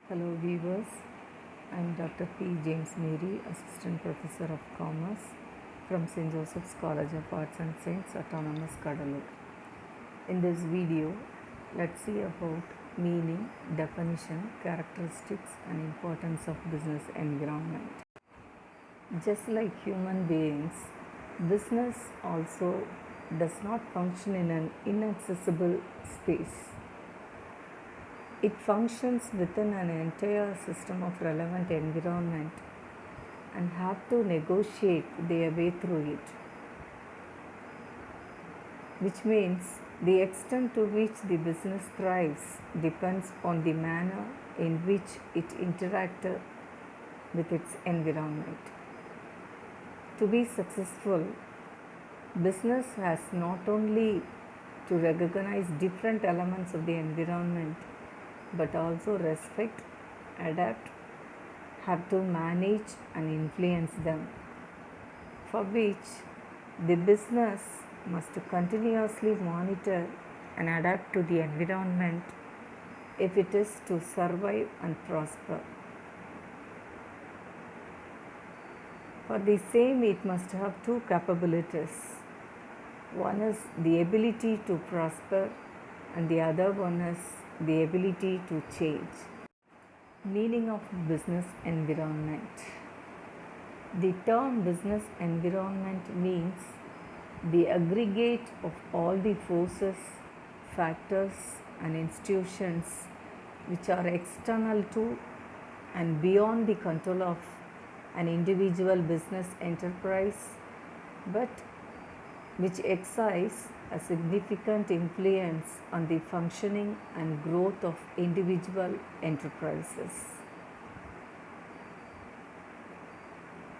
Hello viewers, I am Dr.P.James Mary, Assistant Professor of Commerce from St.Joseph's College of Arts and Science, Autonomous Cuddalore. In this video, let's see about meaning, definition, characteristics and importance of business environment. Just like human beings, business also does not function in an inaccessible space. It functions within an entire system of relevant environment and have to negotiate their way through it, which means the extent to which the business thrives depends on the manner in which it interacts with its environment. To be successful, business has not only to recognize different elements of the environment but also respect, adapt, have to manage and influence them, for which the business must continuously monitor and adapt to the environment if it is to survive and prosper. For the same, it must have two capabilities. One is the ability to prosper and the other one is the ability to change. Meaning of business environment. The term business environment means the aggregate of all the forces, factors and institutions which are external to and beyond the control of an individual business enterprise, but which exercise a significant influence on the functioning and growth of individual enterprises.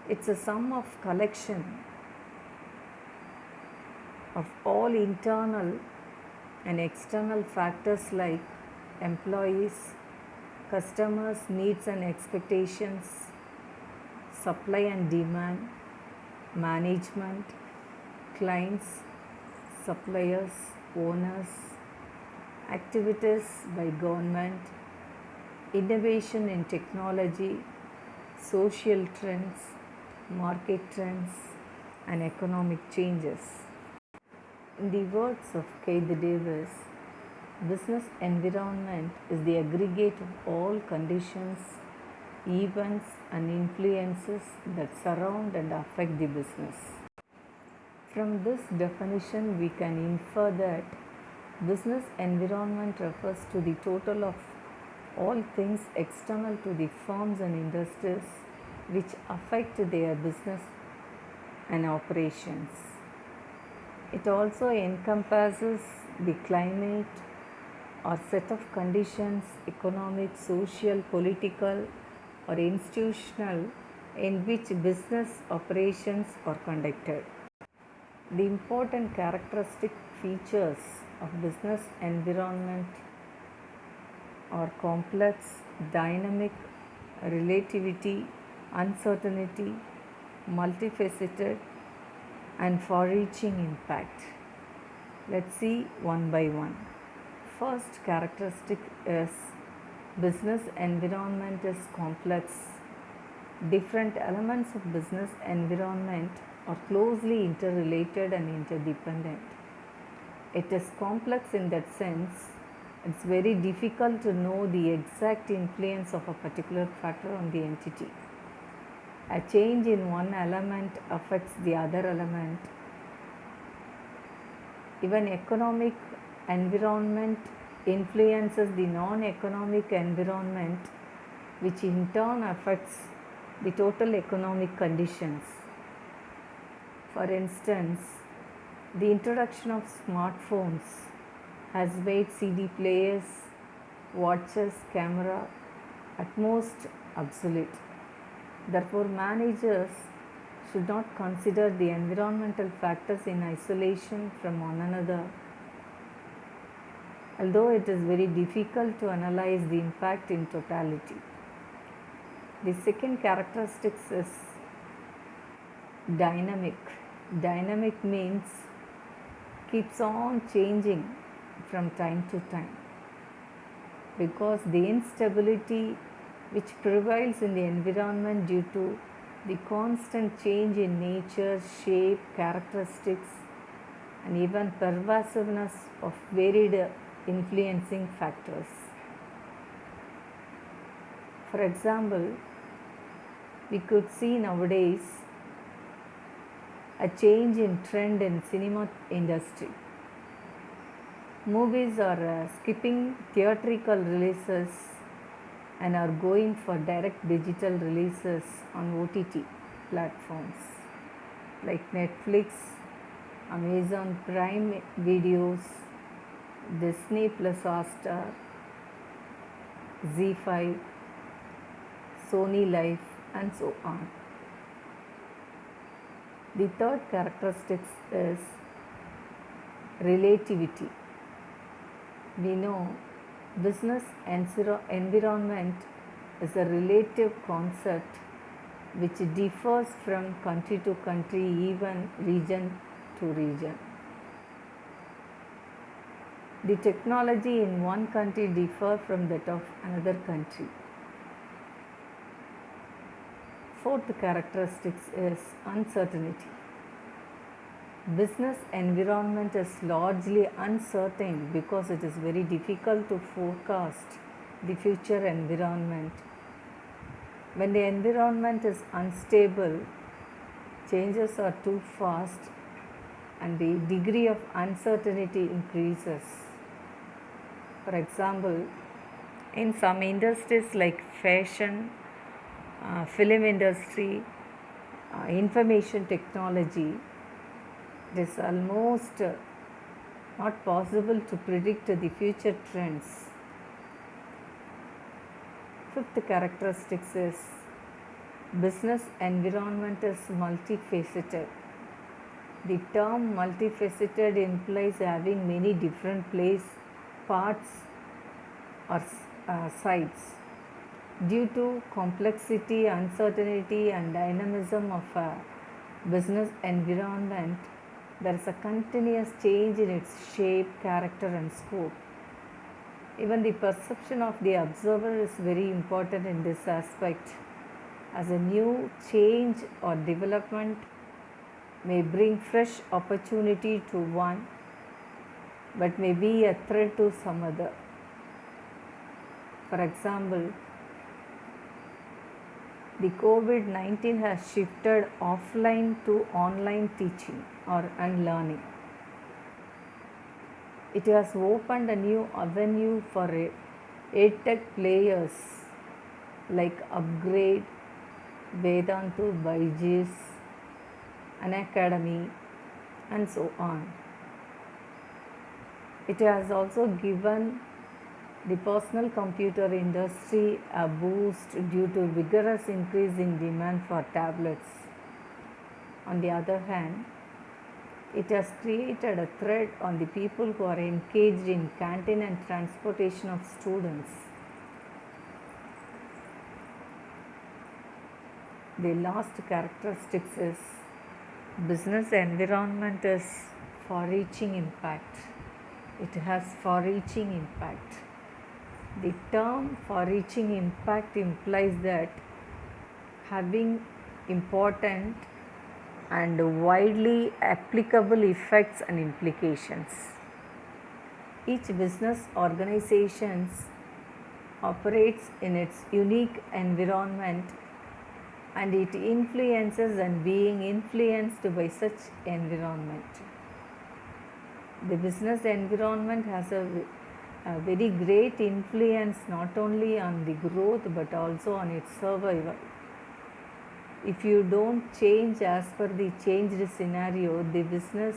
It's a sum of collection of all internal and external factors like employees, customers' needs and expectations, supply and demand, management, clients, suppliers, owners, activities by government, innovation in technology, social trends, market trends, and economic changes. In the words of Keith Davis, business environment is the aggregate of all conditions, events, and influences that surround and affect the business. From this definition, we can infer that business environment refers to the total of all things external to the firms and industries which affect their business and operations. It also encompasses the climate or set of conditions, economic, social, political, or institutional, in which business operations are conducted. The important characteristic features of business environment are complex, dynamic, relativity, uncertainty, multifaceted, and far-reaching impact. Let's see one by one. First characteristic is business environment is complex. Different elements of business environment are closely interrelated and interdependent. It is complex in that sense. It's very difficult to know the exact influence of a particular factor on the entity. A change in one element affects the other element. Even economic environment influences the non-economic environment, which in turn affects the total economic conditions. For instance, the introduction of smartphones has made CD players, watches, camera at most obsolete. Therefore, managers should not consider the environmental factors in isolation from one another, although it is very difficult to analyze the impact in totality. The second characteristic is dynamic. Dynamic means keeps on changing from time to time, because the instability which prevails in the environment due to the constant change in nature, shape, characteristics, and even pervasiveness of varied influencing factors. For example, we could see nowadays a change in trend in cinema industry. Movies are skipping theatrical releases and are going for direct digital releases on OTT platforms like Netflix, Amazon Prime Videos, Disney Plus Hotstar, Z5, Sony Life, and so on. The third characteristic is relativity. We know business environment is a relative concept which differs from country to country, even region to region. The technology in one country differs from that of another country. Fourth characteristic is uncertainty. Business environment is largely uncertain because it is very difficult to forecast the future environment. When the environment is unstable, changes are too fast and the degree of uncertainty increases. For example, in some industries like fashion, film industry, information technology, it is almost not possible to predict the future trends. Fifth characteristic is business environment is multifaceted. The term multifaceted implies having many different parts or sides. Due to complexity, uncertainty, and dynamism of a business environment, there is a continuous change in its shape, character, and scope. Even the perception of the observer is very important in this aspect, as a new change or development may bring fresh opportunity to one, but may be a threat to some other. For example, the COVID-19 has shifted offline to online teaching and learning. It has opened a new avenue for edtech players like Upgrade, Vedantu, Byju's, Unacademy, and so on. It has also given the personal computer industry a boost due to vigorous increase in demand for tablets. On the other hand, it has created a threat on the people who are engaged in canteen and transportation of students. The last characteristic is business environment is far-reaching impact. It has far-reaching impact. The term far-reaching impact implies that having important and widely applicable effects and implications. Each business organization operates in its unique environment and it influences and being influenced by such environment. The business environment has a very great influence not only on the growth but also on its survival. If you don't change as per the changed scenario, the business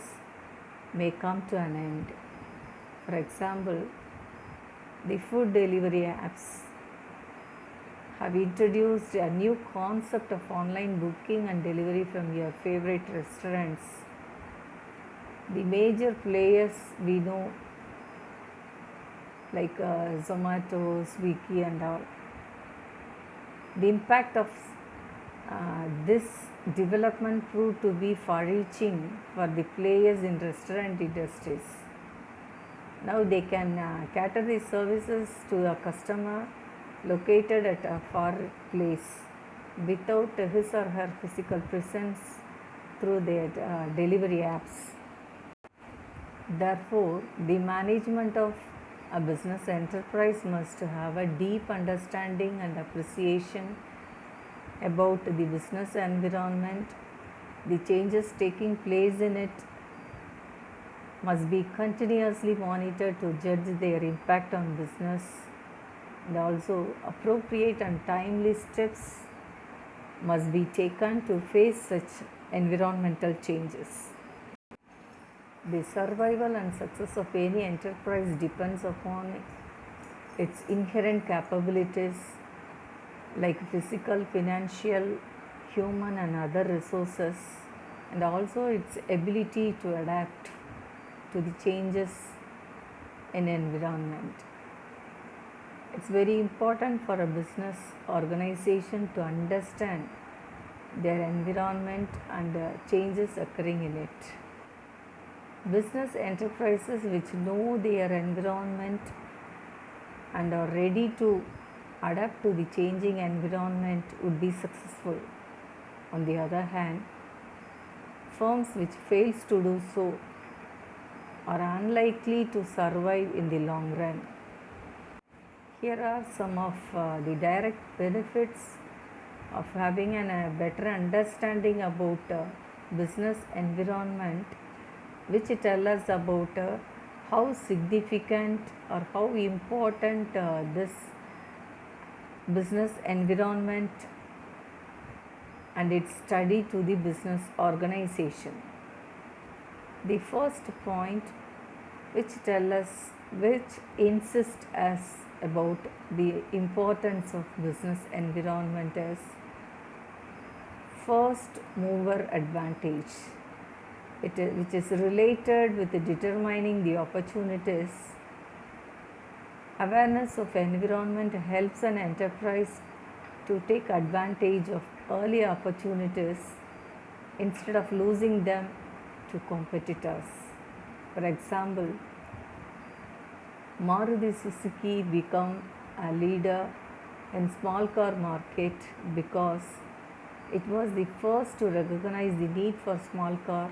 may come to an end. For example, the food delivery apps have introduced a new concept of online booking and delivery from your favorite restaurants. The major players we know like Zomato, Swiggy and all. The impact of this development proved to be far-reaching for the players in restaurant industries. Now they can cater the services to a customer located at a far place without his or her physical presence through their delivery apps. Therefore, the management of a business enterprise must have a deep understanding and appreciation about the business environment. The changes taking place in it must be continuously monitored to judge their impact on business, and also appropriate and timely steps must be taken to face such environmental changes. The survival and success of any enterprise depends upon its inherent capabilities like physical, financial, human and other resources, and also its ability to adapt to the changes in environment. It's very important for a business organization to understand their environment and changes occurring in it. Business enterprises which know their environment and are ready to adapt to the changing environment would be successful. On the other hand, firms which fails to do so are unlikely to survive in the long run. Here are some of the direct benefits of having a better understanding about business environment, which tell us about how significant or how important this business environment and its study to the business organization. The first point which insists us about the importance of business environment is first mover advantage, which is related with determining the opportunities. Awareness of environment helps an enterprise to take advantage of early opportunities instead of losing them to competitors. For example, Maruti Suzuki became a leader in small car market because it was the first to recognize the need for small car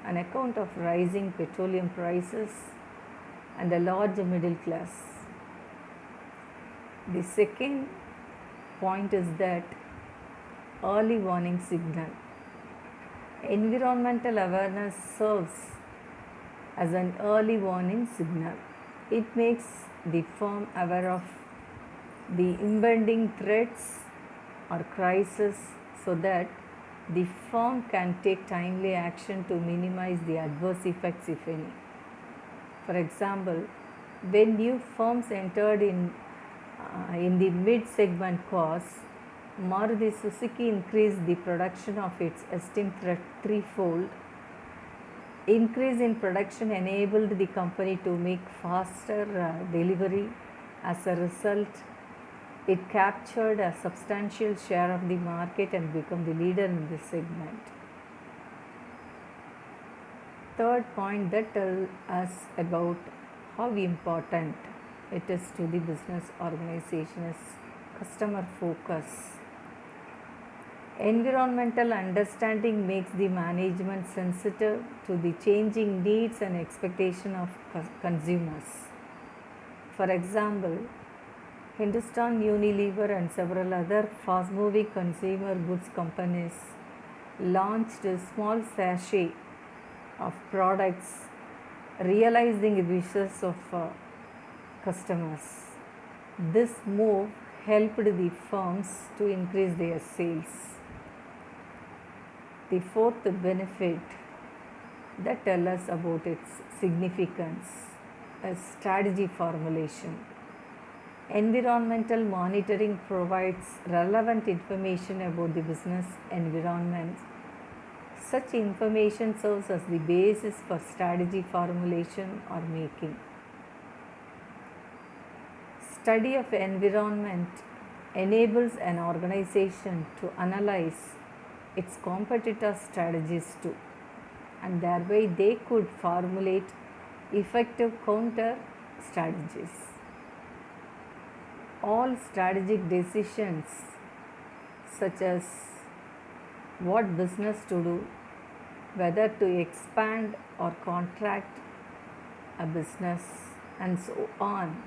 on account of rising petroleum prices and a large middle class. The second point is that early warning signal. Environmental awareness serves as an early warning signal. It makes the firm aware of the impending threats or crisis so that the firm can take timely action to minimize the adverse effects, if any. For example, when new firms entered in the mid-segment cars, Maruti Suzuki increased the production of its esteemed threefold. Increase in production enabled the company to make faster delivery. As a result, it captured a substantial share of the market and became the leader in this segment. Third point that tells us about how important it is to the business organization is customer focus. Environmental understanding makes the management sensitive to the changing needs and expectations of consumers. For example, Hindustan Unilever and several other fast-moving consumer goods companies launched a small sachet of products realizing the wishes of customers. This move helped the firms to increase their sales. The fourth benefit that tells us about its significance is strategy formulation. Environmental monitoring provides relevant information about the business environment. Such information serves as the basis for strategy formulation or making. Study of environment enables an organization to analyze its competitor strategies too, and thereby they could formulate effective counter strategies. all strategic decisions such as what business to do, whether to expand or contract a business, and so on,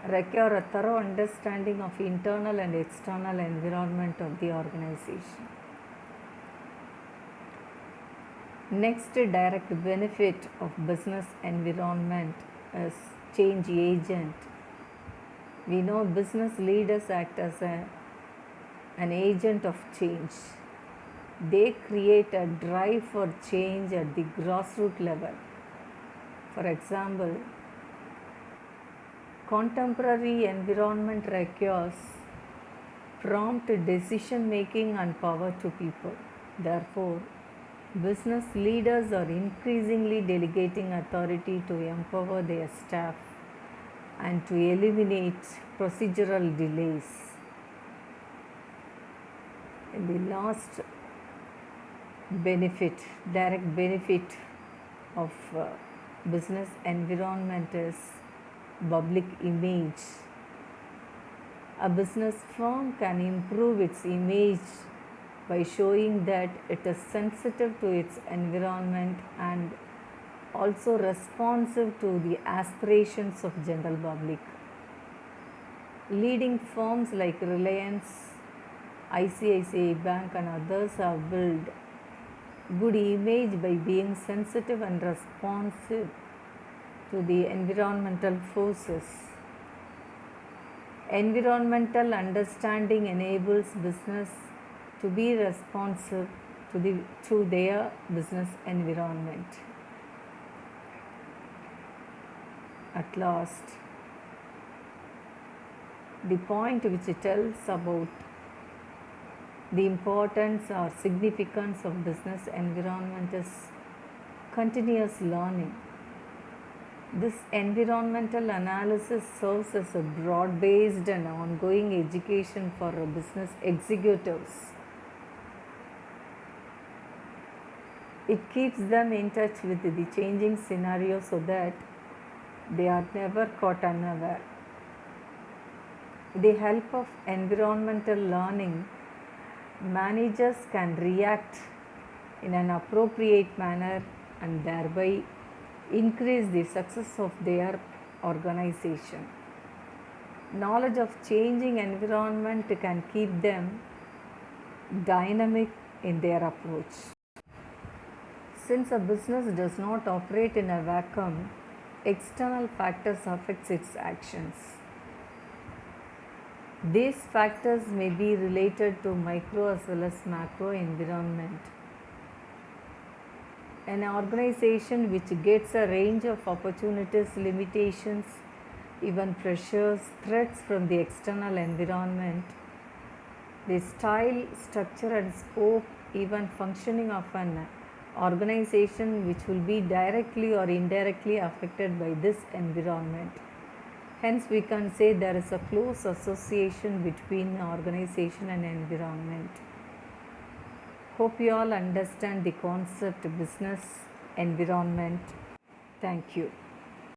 require a thorough understanding of internal and external environment of the organization. Next direct benefit of business environment is change agent. We know business leaders act as an agent of change. They create a drive for change at the grassroots level. For example, contemporary environment requires prompt decision making and power to people. Therefore, business leaders are increasingly delegating authority to empower their staff and to eliminate procedural delays. And the last benefit, direct benefit of business environment is public image. A business firm can improve its image by showing that it is sensitive to its environment and also responsive to the aspirations of general public. Leading firms like Reliance, ICICI Bank and others have built good image by being sensitive and responsive to the environmental forces. Environmental understanding enables business to be responsive to their business environment. At last, the point which tells about the importance or significance of business environment is continuous learning. This environmental analysis serves as a broad-based and ongoing education for business executives. It keeps them in touch with the changing scenario so that they are never caught unaware. With the help of environmental learning, managers can react in an appropriate manner and thereby increase the success of their organization. Knowledge of changing environment can keep them dynamic in their approach. Since a business does not operate in a vacuum, external factors affect its actions. These factors may be related to micro as well as macro environment. An organization which gets a range of opportunities, limitations, even pressures, threats from the external environment, the style, structure and scope, even functioning of an organization which will be directly or indirectly affected by this environment. Hence, we can say there is a close association between organization and environment. Hope you all understand the concept of business environment. Thank you.